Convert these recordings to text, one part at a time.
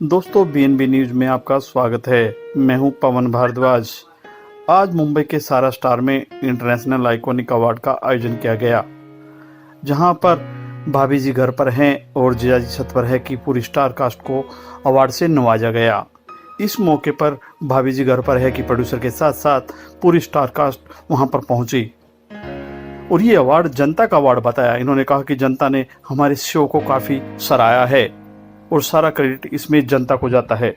दोस्तों BNB news में आपका स्वागत है। मैं हूं पवन भारद्वाज। आज मुंबई के सारा स्टार में इंटरनेशनल आइकॉनिक अवार्ड का आयोजन किया गया, जहां पर भाभी जी घर पर हैं और जीजा जी छत पर है कि पूरी स्टार कास्ट को अवार्ड से नवाजा गया। इस मौके पर भाभी जी घर पर है कि प्रोड्यूसर के साथ साथ पूरी स्टार कास्ट वहां पर पहुंची और ये अवार्ड जनता का अवार्ड बताया। इन्होंने कहा कि जनता ने हमारे शो को काफी सराहा है और सारा क्रेडिट इसमें जनता को जाता है।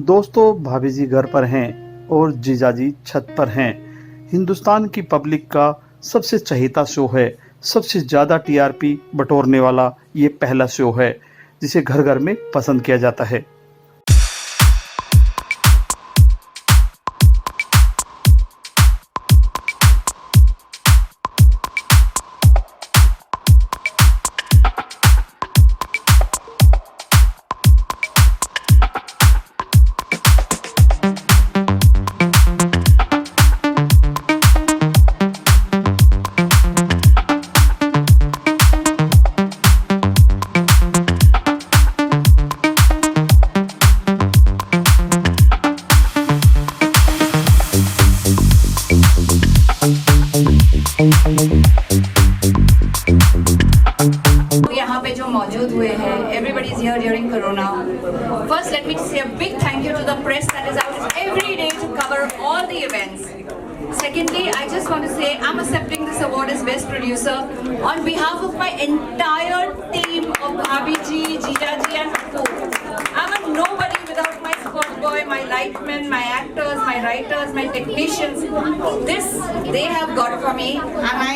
दोस्तों भाभी जी घर पर हैं और जीजाजी छत पर हैं। हिंदुस्तान की पब्लिक का सबसे चहेता शो है, सबसे ज्यादा टीआरपी बटोरने वाला ये पहला शो है जिसे घर घर में पसंद किया जाता है। यहाँ पे जो मौजूद हुए हैं, everybody is here during Corona. First, let me say a big thank you to the press that is out every day to cover all the events. Secondly, I just want to say I'm accepting this award as Best Producer on behalf of my entire team of Bhabhi ji, Jeeta ji and Appu. I'm a nobody without my spot boy, my lightmen, my actors, my writers, my technicians. This they have got for me and I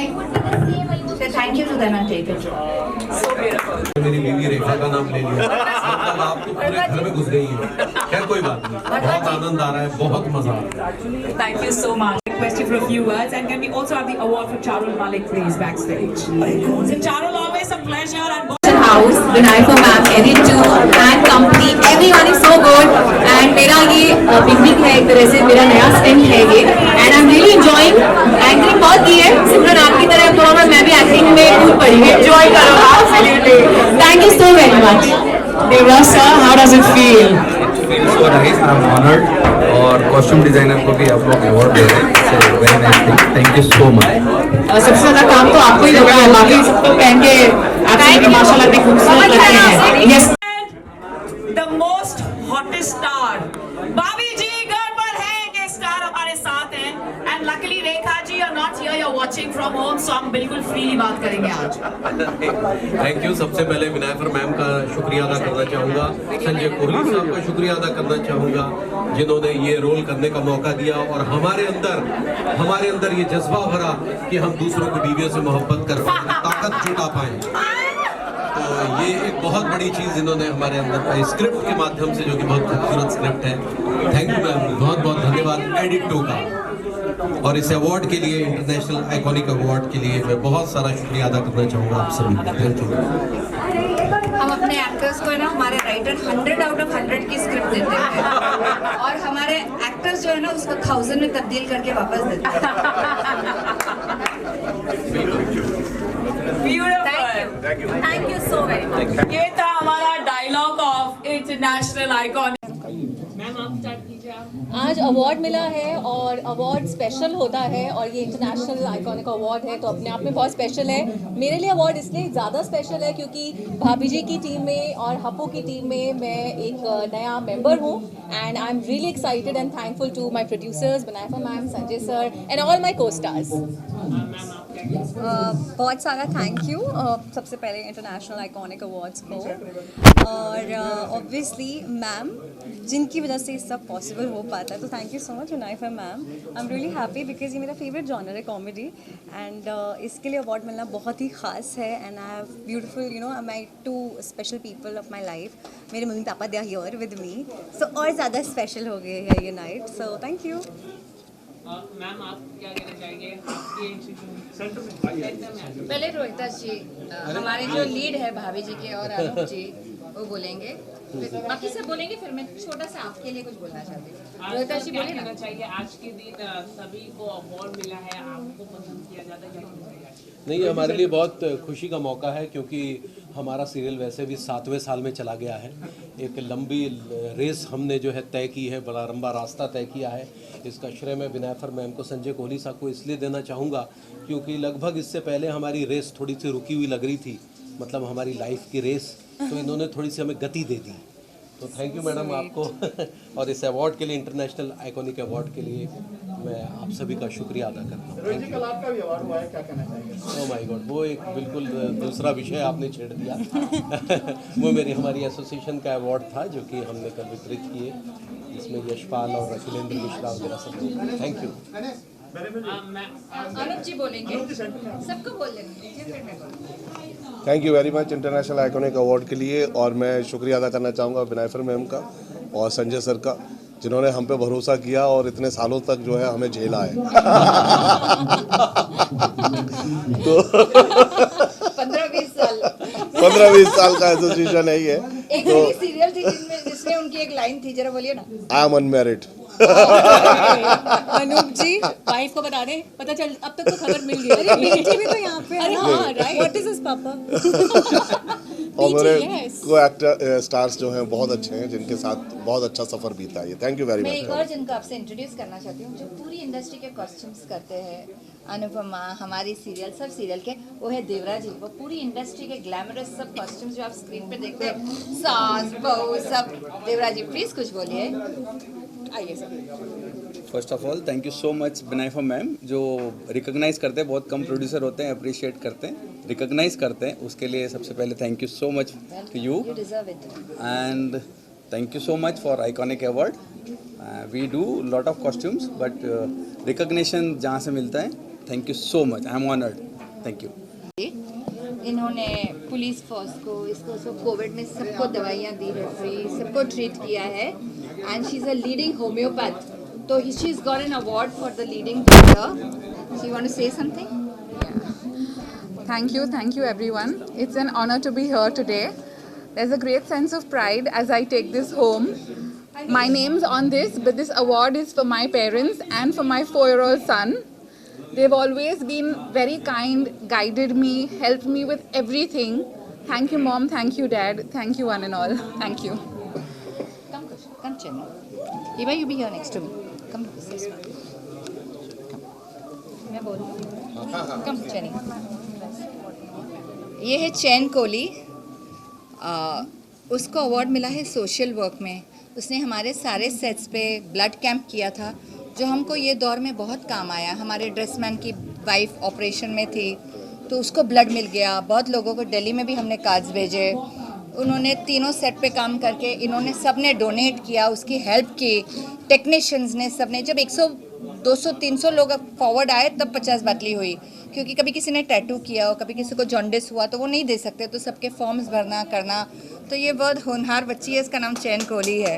say thank you to them and take it. So beautiful. मेरी बीवी रेखा का नाम ले लिया, मतलब आप तो पूरे घर में घुस गई हैं। खैर कोई बात नहीं, बहुत आनंद आ रहा है, बहुत मजा आ रहा है। Thank you so much. Request you for a few words, and can we also have the award for Charul Malik, please, backstage? So Charul, always a pleasure. And House, Vinayaka ma'am, Edit 2 and company, everyone is so good. And मेरा ये beginning है, एक तरह से मेरा नया stint है ये, and I'm really enjoying. Acting बहुत की है, सिमरन आपकी तरह थोड़ा मैं भी acting में कूद पड़ी हूँ. Enjoy करो, absolutely. Thank you so very much. Devraj sir, how does it feel? Feels so nice, I'm honored और कॉस्ट्यूम डिजाइनर को भी आप लोग अवार्ड दे रहे हैं, so very nice thing, thank you so much। सबसे ज्यादा काम तो आपको ही लग रहा है, बाकी सब तो पहन के आपसे माशाल्लाह इतने खूबसूरत लगते हैं। Yes. The most hottest star, भाभी जी घर पर है कि स्टार हमारे साथ हैं, and luckily Rekha ji are not here, you're watching from home, so हम बिल्कुल फ्रीली बात करेंगे आज। Thank you. सबसे पहले विनायकर मैम का शुक्रिया अदा करना चाहूँगा, संजय कोहली साहब का शुक्रिया अदा करना चाहूँगा जिन्होंने ये रोल करने का मौका दिया और हमारे अंदर ये जज्बा भरा कि हम दूसरों की बीवियों से मोहब्बत कर पाएं, ताकत जुटा पाएं। तो ये एक बहुत बड़ी चीज़ इन्होंने हमारे अंदर स्क्रिप्ट के माध्यम से, जो कि बहुत खूबसूरत स्क्रिप्ट है। थैंक यू मैम, बहुत बहुत धन्यवाद एडिट 2 का। और इस अवार्ड के लिए, इंटरनेशनल आइकॉनिक अवार्ड के लिए मैं बहुत सारा शुक्रिया अदा करना चाहूँगा आप सभी का। Thank you. हम अपने एक्टर्स को है ना, हमारे राइटर 100 आउट ऑफ 100 की स्क्रिप्ट देते हैं और हमारे एक्टर्स जो है ना उसको 1000 में तब्दील करके वापस देते हैं। Thank you so very much. ये था हमारा dialogue of international icon. Ma'am आप स्टार्ट कीजिए। आज अवार्ड मिला है और अवार्ड स्पेशल होता है और ये इंटरनेशनल आइकॉनिक अवार्ड है तो अपने आप में बहुत स्पेशल है। मेरे लिए अवार्ड इसलिए ज़्यादा स्पेशल है क्योंकि भाभी जी की टीम में और हप्पू की टीम में मैं एक नया मेंबर हूँ and I am really excited and thankful to my producers Vinayaka ma'am, Sanjay sir and all my co stars. बहुत सारा थैंक यू सबसे पहले इंटरनेशनल आइकॉनिक अवार्ड्स को और ऑब्वियसली मैम जिनकी वजह से सब पॉसिबल हो पाता है, तो thank you so much Vinayaka ma'am. I am really happy because ये मेरा फेवरेट जॉनर है कॉमेडी एंड इसके लिए अवार्ड मिलना बहुत ही खास है and I have beautiful my 2 special people of my life. मेरे mummy papa they are here with me, so और ज़्यादा स्पेशल हो गए है ये night, so thank you. Ma'am आप क्या कहना चाहेंगे? पहले रोहिता जी हमारे जो लीड है भाभी जी के और अनूप जी वो बोलेंगे, बाकी सब बोलेंगे, फिर मैं छोटा सा आपके लिए कुछ बोलना चाहती हूँ। रोहिता जी बोले ना। चाहिए आज के दिन सभी को अवार्ड मिला है, आपको पसंद किया जाता है? नहीं, हमारे लिए बहुत खुशी का मौका है क्योंकि हमारा सीरियल वैसे भी 7वें साल में चला गया है। एक लंबी रेस हमने जो है तय की है, बड़ा लंबा रास्ता तय किया है। इसका श्रेय मैं विनायफर मैम को, संजय कोहली साहब को इसलिए देना चाहूँगा क्योंकि लगभग इससे पहले हमारी रेस थोड़ी सी रुकी हुई लग रही थी, मतलब हमारी लाइफ की रेस, तो इन्होंने थोड़ी सी हमें गति दे दी। तो थैंक यू मैडम आपको और इस अवार्ड के लिए, इंटरनेशनल आइकॉनिक अवार्ड के लिए मैं आप सभी का शुक्रिया अदा करता हूँ। ओह माय गॉड, वो एक बिल्कुल दूसरा विषय आपने छेड़ दिया। वो हमारी एसोसिएशन का अवार्ड था जो कि हमने कल वितरित किए, जिसमें यशपाल और अखिलेंद्र मिश्रा वगैरह सब। Thank you. अनुप जी बोलेंगे, सबको बोल लेंगे। Thank you very much international iconic award के लिए, और मैं शुक्रिया अदा करना चाहूँगा विनायफर मैम का और संजय सर का, जिन्होंने हम पे भरोसा किया और इतने सालों तक जो है हमें झेला है। तो 15-20 साल 15-20 साल का एसोसिएशन है ये। एक तो सीरियल थी जिसमें उनकी एक लाइन थी, जरा बोलिए ना। I am unmarried. Anup ji wife को बता दें, पता चल अब तक तो खबर मिल गई। अरे बेटी भी तो यहाँ पे है ना, व्हाट इज हिज पापा। और मेरे को एक्टर स्टार्स जो हैं बहुत अच्छे हैं, जिनके साथ बहुत अच्छा सफर बीता है। थैंक यू वेरी मैं एक और मच। जिनको आपसे इंट्रोड्यूस करना चाहती हूँ, जो पूरी इंडस्ट्री के कॉस्ट्यूम्स करते हैं, अनुपमा, हमारी सीरियल, सब सीरियल के, वो है देवरा जी। वो पूरी इंडस्ट्री के ग्लैमरस सब कॉस्ट्यूम्स जो आप स्क्रीन पे देखते हैं, सास बहू सब, देवरा जी प्लीज कुछ बोलिए। आइए sir. First of all thank you so much विनायफर मैम, जो रिकॉग्नाइज करते हैं, बहुत कम प्रोड्यूसर होते हैं अप्रिशिएट करते हैं, रिकॉग्नाइज करते हैं, उसके लिए सबसे पहले thank you so much to you You deserve it. And thank you so much for iconic award. We do lot of costumes but recognition जहाँ से मिलता है, thank you so much, I am honoured, thank you. इन्होंने police force को, इसको सब Covid में सबको दवाइयाँ दी है फ्री, सबको ट्रीट किया है, and she is a leading homeopath, तो she is got an award for the leading doctor. She want to say something? Thank you everyone. It's an honor to be here today. There's a great sense of pride as I take this home. My name's on this, but this award is for my parents and for my 4-year-old son. They've always been very kind, guided me, helped me with everything. Thank you mom, thank you dad, thank you one and all. Thank you. Come Chenna. Eva, you be here next to me. Come this way. Come. मैं बोलूँ? Come Chenny. ये है चैन कोहली, उसको award मिला है social work में। उसने हमारे सारे सेट्स पे ब्लड कैंप किया था, जो हमको ये दौर में बहुत काम आया। हमारे ड्रेसमैन की वाइफ ऑपरेशन में थी, तो उसको ब्लड मिल गया। बहुत लोगों को दिल्ली में भी हमने कार्ड्स भेजे, उन्होंने तीनों सेट पे काम करके इन्होंने सब ने डोनेट किया, उसकी हेल्प की। टेक्नीशियंस ने, सब ने, जब 100, 200, 300 लोग फॉरवर्ड आए तब 50 बाटली हुई, क्योंकि कभी किसी ने टैटू किया हो, कभी किसी को जॉन्डिस हुआ, तो वो नहीं दे सकते, तो सबके फॉर्म्स भरना करना। तो ये बहुत होनहार बच्ची है, इसका नाम चैन कोहली है।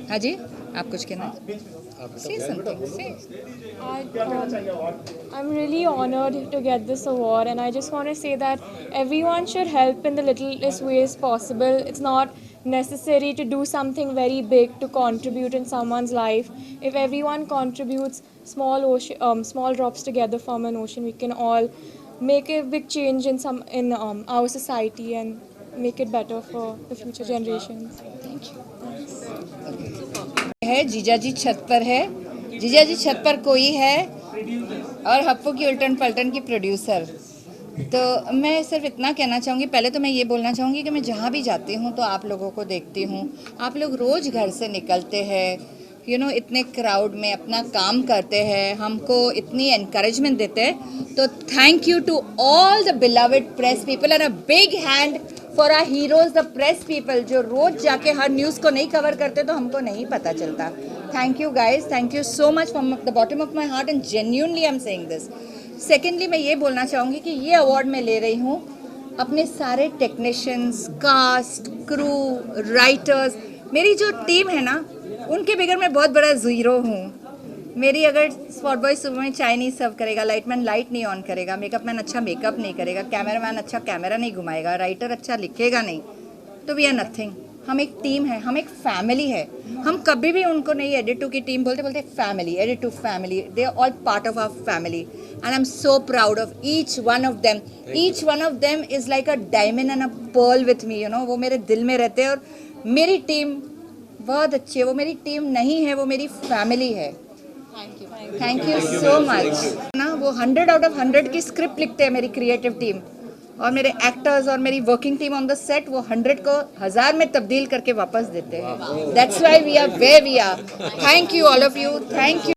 हाँ जी, आप कुछ कहना? Say something, say. I'm really honored to get this award, and I just want to say that everyone should help in the littlest ways possible. It's not necessary to do something very big to contribute in someone's life. If everyone contributes small drops together from an ocean, we can all make a big change in our society and make it better for the future generations. Thank you. है जीजा जी छत पर है, जीजा जी छत पर कोई है, और हप्पू की उल्टन पलटन की प्रोड्यूसर। तो मैं सिर्फ इतना कहना चाहूँगी, पहले तो मैं ये बोलना चाहूँगी कि मैं जहाँ भी जाती हूँ तो आप लोगों को देखती हूँ, आप लोग रोज़ घर से निकलते हैं, इतने क्राउड में अपना काम करते हैं, हमको इतनी एनकरेजमेंट देते हैं। तो thank you to all the beloved press people, and a big hand for our heroes the press people, जो रोज़ जाके हर न्यूज़ को नहीं कवर करते तो हमको नहीं पता चलता। Thank you guys, thank you so much from the bottom of my heart, and genuinely I am saying this. Secondly, मैं ये बोलना चाहूँगी कि ये अवार्ड मैं ले रही हूँ अपने सारे टेक्नीशियंस, कास्ट, क्रू, राइटर्स, मेरी जो टीम है ना, उनके बगैर मैं बहुत बड़ा ज़ीरो हूँ। मेरी अगर स्पॉट बॉय सुबह में चाय नहीं सर्व करेगा, लाइटमैन लाइट नहीं ऑन करेगा, मेकअप मैन अच्छा मेकअप नहीं करेगा, कैमरामैन अच्छा कैमरा नहीं घुमाएगा, राइटर अच्छा लिखेगा नहीं, तो वी आर नथिंग। हम एक टीम है, हम एक फैमिली है। हम कभी भी उनको नहीं एडिट टू की टीम बोलते family, edit two family, they are all part of our family and I am so proud of each one of them. Each one of them is like a diamond and a pearl with me, you know. वो मेरे दिल में रहते हैं और मेरी team बहुत अच्छी है। वो मेरी टीम नहीं है, वो मेरी फैमिली है। थैंक यू सो मच ना। वो 100 आउट ऑफ 100 की स्क्रिप्ट लिखते हैं मेरी क्रिएटिव टीम, और मेरे एक्टर्स और मेरी working team on the set वो 100 को 1000 में तब्दील करके वापस देते हैं। That's why we are where we are. Thank you all of you, thank you.